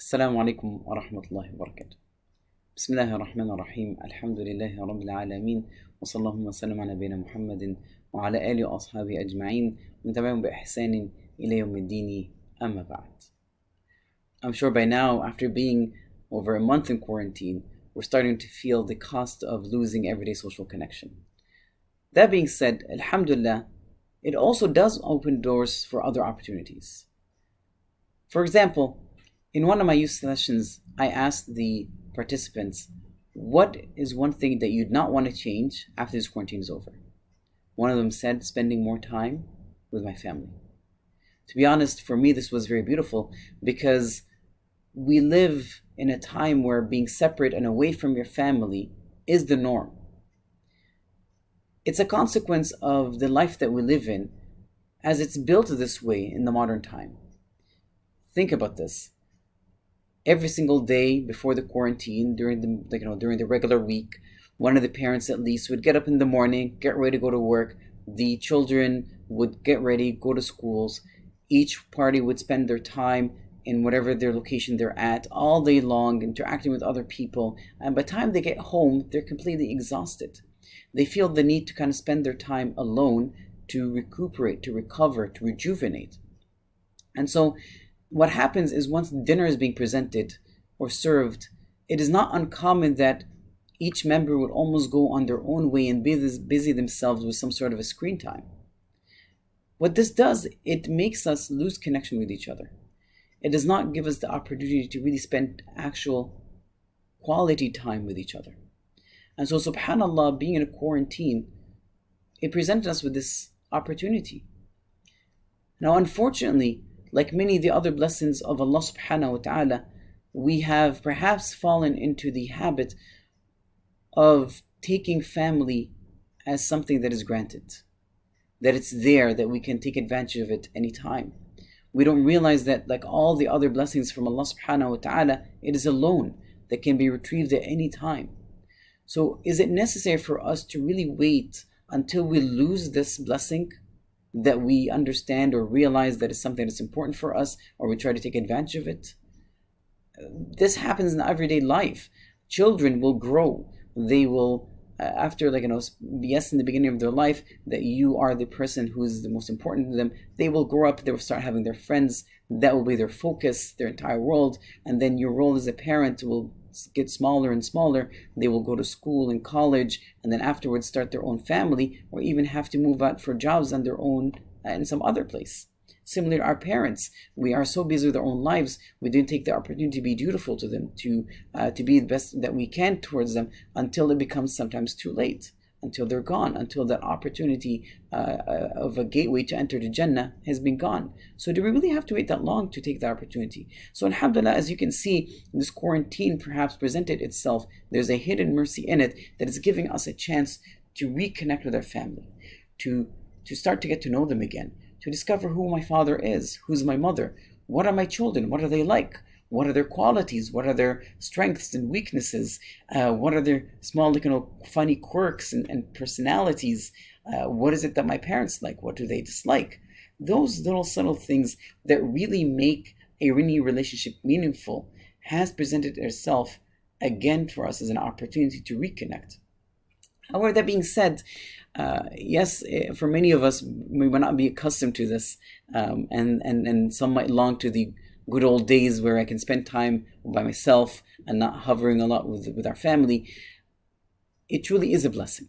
السلام عليكم ورحمة الله وبركاته. بسم الله الرحمن الرحيم. الحمد لله رب العالمين، وصلى الله وسلم على نبينا محمد وعلى آله وأصحابه أجمعين ومن تبعهم بإحسان إلى يوم الدين أما بعد. I'm sure by now, after being over a month in quarantine, we're starting to feel the cost of losing everyday social connection. That being said, alhamdulillah, it also does open doors for other opportunities. For example, in one of my youth sessions, I asked the participants, what is one thing that you'd not want to change after this quarantine is over? One of them said, spending more time with my family. To be honest, for me, this was very beautiful because we live in a time where being separate and away from your family is the norm. It's a consequence of the life that we live in, as it's built this way in the modern time. Think about this. Every single day before the quarantine, during the regular week, one of the parents at least would get up in the morning, get ready to go to work. The children would get ready, go to schools. Each party would spend their time in whatever their location they're at all day long, interacting with other people. And by the time they get home, they're completely exhausted. They feel the need to kind of spend their time alone to recuperate, to recover, to rejuvenate. And so what happens is once dinner is being presented or served, it is not uncommon that each member would almost go on their own way and busy themselves with some sort of a screen time. What this does, it makes us lose connection with each other. It does not give us the opportunity to really spend actual quality time with each other. And so subhanAllah, being in a quarantine, it presented us with this opportunity. Now unfortunately, like many of the other blessings of Allah subhanahu wa ta'ala, we have perhaps fallen into the habit of taking family as something that is granted, that it's there, that we can take advantage of it anytime. We don't realize that, like all the other blessings from Allah subhanahu wa ta'ala, it is a loan that can be retrieved at any time. So is it necessary for us to really wait until we lose this blessing that we understand or realize that it's something that's important for us, or we try to take advantage of it? This happens in everyday life. Children will grow. They will, after yes, in the beginning of their life, that you are the person who is the most important to them. They will grow up, they will start having their friends. That will be their focus, their entire world. And then your role as a parent will get smaller and smaller. They will go to school and college, and then afterwards start their own family, or even have to move out for jobs on their own in some other place. Similar to our parents, we are so busy with our own lives, we didn't take the opportunity to be dutiful to them, to be the best that we can towards them, until it becomes sometimes too late, until they're gone, until that opportunity of a gateway to enter the Jannah has been gone. So do we really have to wait that long to take that opportunity? So alhamdulillah, as you can see, this quarantine perhaps presented itself. There's a hidden mercy in it that is giving us a chance to reconnect with our family, to start to get to know them again, to discover who my father is, who's my mother, what are my children, what are they like, what are their qualities, what are their strengths and weaknesses, what are their small funny quirks and personalities, what is it that my parents like, what do they dislike? Those little subtle things that really make a renewed relationship meaningful has presented itself again for us as an opportunity to reconnect. However, that being said, yes, for many of us, we might not be accustomed to this, and some might long to the good old days where I can spend time by myself and not hovering a lot with our family. It truly is a blessing.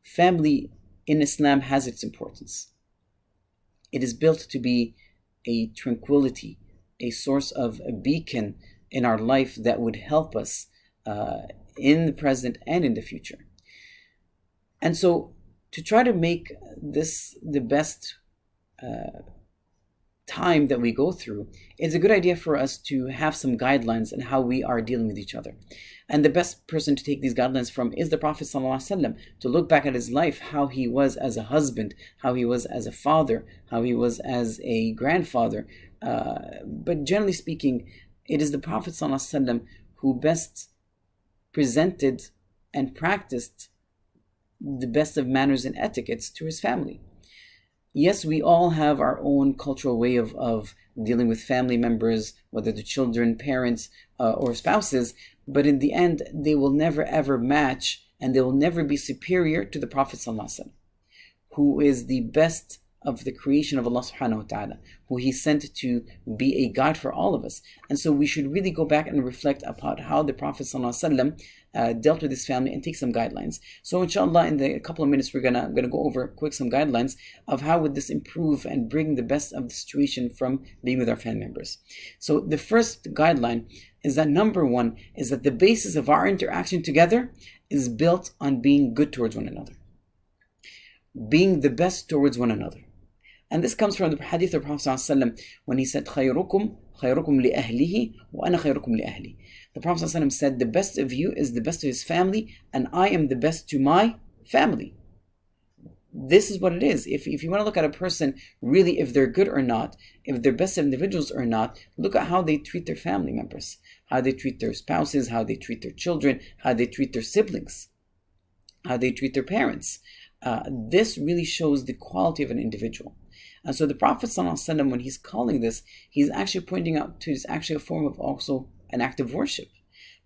Family in Islam has its importance. It is built to be a tranquility, a source of a beacon in our life that would help us in the present and in the future. And so to try to make this the best time that we go through, it's a good idea for us to have some guidelines on how we are dealing with each other. And the best person to take these guidelines from is the Prophet ﷺ, to look back at his life, how he was as a husband, how he was as a father, how he was as a grandfather. But generally speaking, it is the Prophet ﷺ who best presented and practiced the best of manners and etiquettes to his family. Yes, we all have our own cultural way of dealing with family members, whether the children, parents, or spouses, but in the end, they will never ever match and they will never be superior to the Prophet ﷺ, who is the best of the creation of Allah subhanahu wa ta'ala, who He sent to be a guide for all of us. And so we should really go back and reflect about how the Prophet ﷺ dealt with his family and take some guidelines. So inshallah, in a couple of minutes, we're gonna go over quick some guidelines of how would this improve and bring the best of the situation from being with our family members. So the first guideline is that number one is that the basis of our interaction together is built on being good towards one another, being the best towards one another. And this comes from the hadith of Prophet ﷺ when he said, خَيْرُكُمْ لِأَهْلِهِ وَأَنَا خَيْرُكُمْ لِأَهْلِي. The Prophet ﷺ said, the best of you is the best of his family, and I am the best to my family. This is what it is. If you want to look at a person, really, if they're good or not, if they're best individuals or not, look at how they treat their family members, how they treat their spouses, how they treat their children, how they treat their siblings, how they treat their parents. This really shows the quality of an individual. And so the Prophet ﷺ, when he's calling this, he's actually pointing out to it's actually a form of also an act of worship.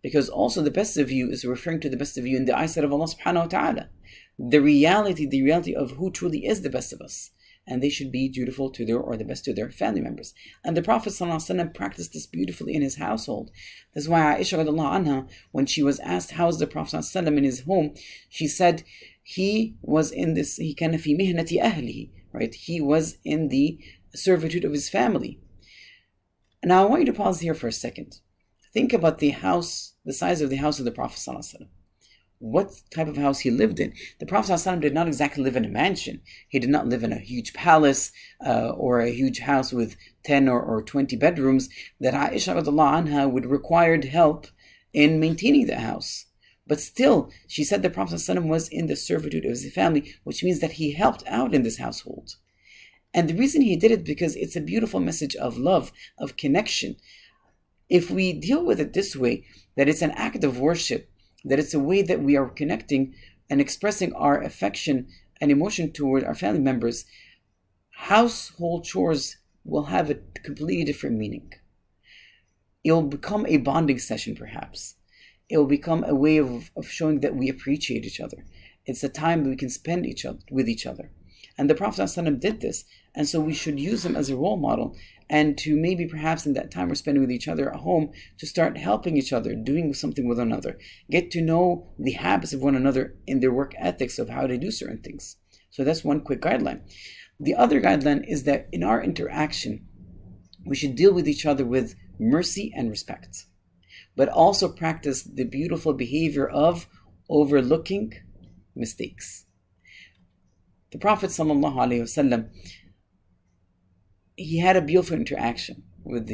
Because also the best of you is referring to the best of you in the eyesight of Allah subhanahu wa ta'ala. The reality of who truly is the best of us. And they should be dutiful to the best to their family members. And the Prophet ﷺ practiced this beautifully in his household. That's why Aisha radiallahu anha, when she was asked how is the Prophet ﷺ in his home, she said he was in this, he kana fi mihnati ahlihi, right? He was in the servitude of his family. Now I want you to pause here for a second. Think about the house, the size of the house of the Prophet ﷺ. What type of house he lived in. The Prophet ﷺ did not exactly live in a mansion. He did not live in a huge palace or a huge house with 10 or 20 bedrooms that Aisha radiallahu anha would require help in maintaining the house. But still, she said the Prophet ﷺ was in the servitude of his family, which means that he helped out in this household. And the reason he did it because it's a beautiful message of love, of connection. If we deal with it this way, that it's an act of worship, that it's a way that we are connecting and expressing our affection and emotion toward our family members, household chores will have a completely different meaning. It will become a bonding session, perhaps. It will become a way of showing that we appreciate each other. It's a time that we can spend with each other. And the Prophet ﷺ did this. And so we should use him as a role model and to maybe perhaps in that time we're spending with each other at home to start helping each other, doing something with one another. Get to know the habits of one another in their work ethics of how they do certain things. So that's one quick guideline. The other guideline is that in our interaction, we should deal with each other with mercy and respect, but also practice the beautiful behavior of overlooking mistakes. The Prophet ﷺ, he had a beautiful interaction with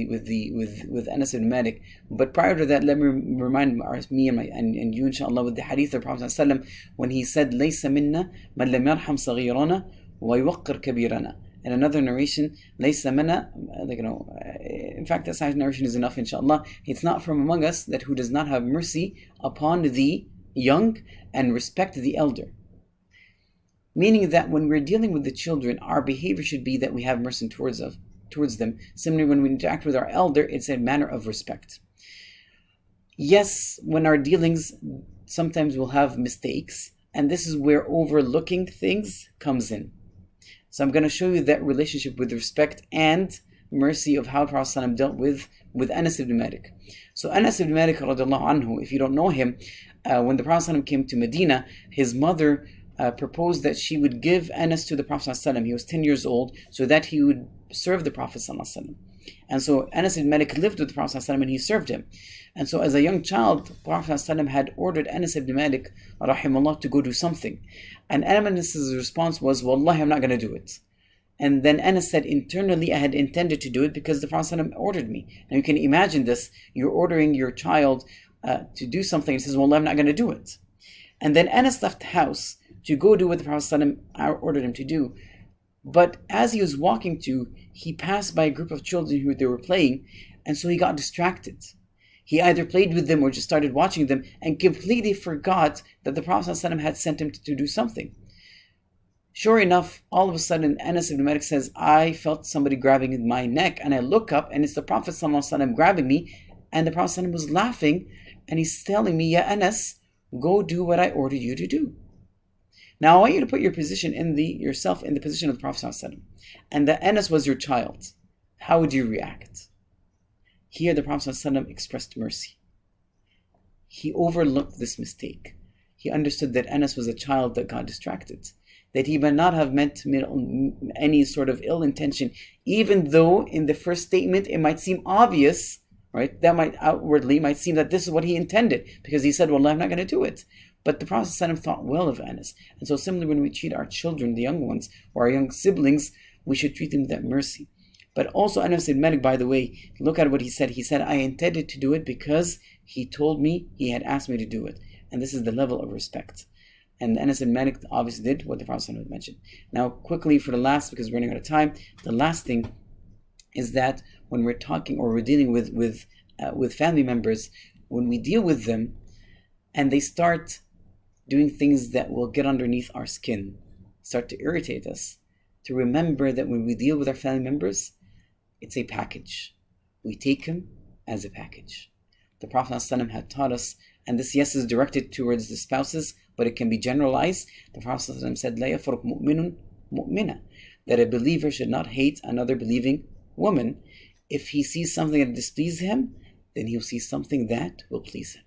Anas ibn Malik. But prior to that, let me remind me and you, inshallah, with the hadith of the Prophet ﷺ when he said, "Laysa minna man lam yarham saghirana wa yuwaqqir kabirana." And another narration, "Laysa minna," in fact, that side narration is enough, inshallah. It's not from among us that who does not have mercy upon the young and respect the elder. Meaning that when we're dealing with the children, our behavior should be that we have mercy towards them. Similarly, when we interact with our elder, it's a manner of respect. Yes, when our dealings, sometimes we'll have mistakes, and this is where overlooking things comes in. So I'm going to show you that relationship with respect and mercy of how Prophet ﷺ dealt with Anas ibn Malik. So Anas ibn Malik, radiallahu anhu, if you don't know him, when the Prophet ﷺ came to Medina, his mother proposed that she would give Anas to the Prophet ﷺ. He was 10 years old, so that he would serve the Prophet ﷺ. And so Anas ibn Malik lived with the Prophet ﷺ and he served him. And so as a young child, the Prophet ﷺ had ordered Anas ibn Malik, rahimahullah, to go do something. And Anas' response was, "Wallahi, I'm not going to do it." And then Anas said, "Internally, I had intended to do it because the Prophet ﷺ ordered me." Now you can imagine this. You're ordering your child to do something. He says, "Wallahi, I'm not going to do it." And then Anas left the house to go do what the Prophet ﷺ ordered him to do. But as he was walking he passed by a group of children who they were playing, and so he got distracted. He either played with them or just started watching them and completely forgot that the Prophet ﷺ had sent him to do something. Sure enough, all of a sudden, Anas ibn Malik says, I felt somebody grabbing my neck, and I look up, and it's the Prophet ﷺ grabbing me, and the Prophet ﷺ was laughing, and he's telling me, Ya Anas, go do what I ordered you to do. Now, I want you to put yourself in the position of the Prophet ﷺ, and that Anas was your child. How would you react? Here, the Prophet ﷺ expressed mercy. He overlooked this mistake. He understood that Anas was a child that got distracted, that he might not have meant any sort of ill intention, even though in the first statement it might seem obvious, right? That might outwardly seem that this is what he intended, because he said, well, I'm not going to do it. But the Prophet ﷺ thought well of Anas. And so similarly, when we treat our children, the young ones, or our young siblings, we should treat them with that mercy. But also Anas ibn Malik, by the way, look at what he said. He said, I intended to do it because he told me, he had asked me to do it. And this is the level of respect. And Anas ibn Malik obviously did what the Prophet ﷺ mentioned. Now, quickly for the last, because we're running out of time, the last thing is that when we're talking or we're dealing with family members, when we deal with them and they start doing things that will get underneath our skin, start to irritate us, to remember that when we deal with our family members, it's a package. We take him as a package. The Prophet ﷺ had taught us, and this, yes, is directed towards the spouses, but it can be generalized. The Prophet ﷺ said, لا يفرق مؤمن مؤمنة, that a believer should not hate another believing woman. If he sees something that displeases him, then he'll see something that will please him.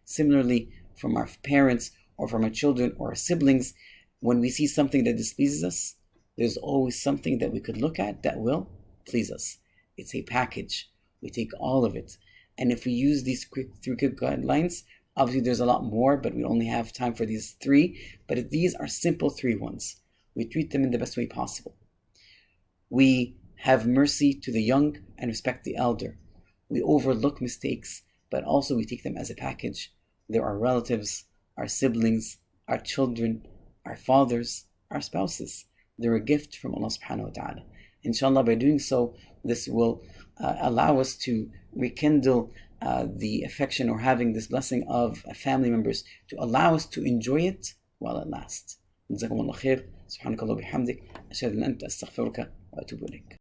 Similarly, from our parents or from our children or our siblings, when we see something that displeases us, there's always something that we could look at that will please us. It's a package. We take all of it. And if we use these three quick guidelines, obviously there's a lot more, but we only have time for these three. But if these are simple 3 ones, we treat them in the best way possible. We have mercy to the young and respect the elder. We overlook mistakes, but also we take them as a package. They're our relatives, our siblings, our children, our fathers, our spouses. They're a gift from Allah subhanahu wa ta'ala. Inshallah, by doing so, this will allow us to rekindle the affection or having this blessing of family members, to allow us to enjoy it while it lasts. جزاكم الله خير. سبحانك اللهم وبحمدك أشهد أن لا إله إلا أنت أستغفرك وأتوب إليك.